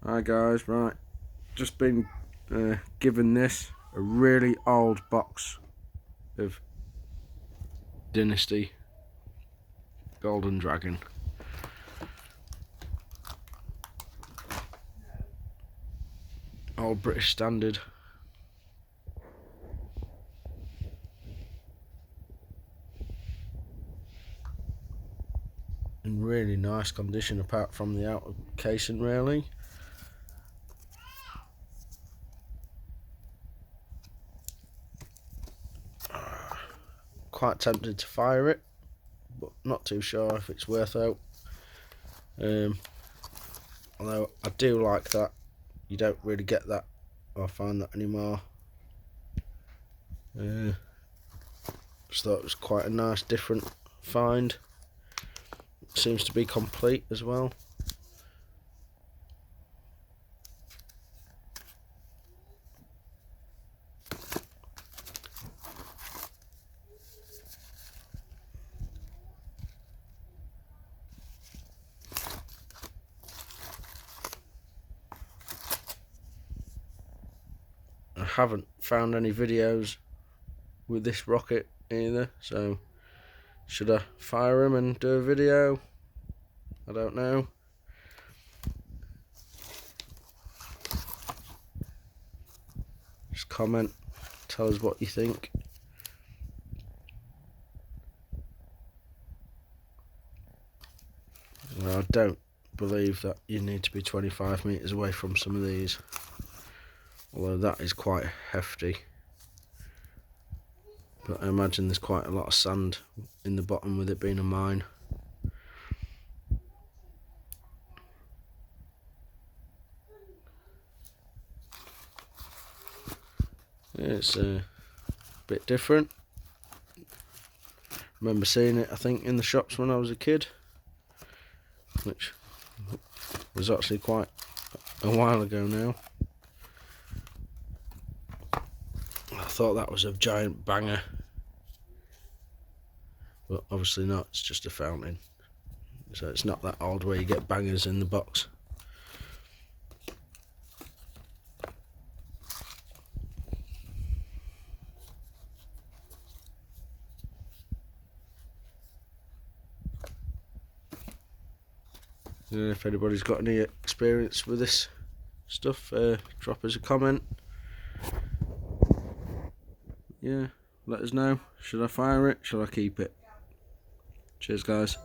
Hi guys, right, just been given this, a really old box of Dynasty Golden Dragon. Old British standard. In really nice condition apart from the outer casing really. Quite tempted to fire it, but not too sure if it's worth out. Although I do like that. You don't really get that or find that anymore. Just thought it was quite a nice different find. Seems to be complete as well. I haven't found any videos with this rocket either, so should I fire him and do a video? I don't know. Just comment, tell us what you think. Well, I don't believe that you need to be 25 meters away from some of these, although that is quite hefty. But I imagine there's quite a lot of sand in the bottom with it being a mine. Yeah, it's a bit different. Remember seeing it, I think, in the shops when I was a kid, which was actually quite a while ago now. I thought that was a giant banger, but obviously not. It's just a fountain, so it's not that old where you get bangers in the box. If anybody's got any experience with this stuff, drop us a comment. Yeah, let us know. Should I fire it? Should I keep it? Cheers guys.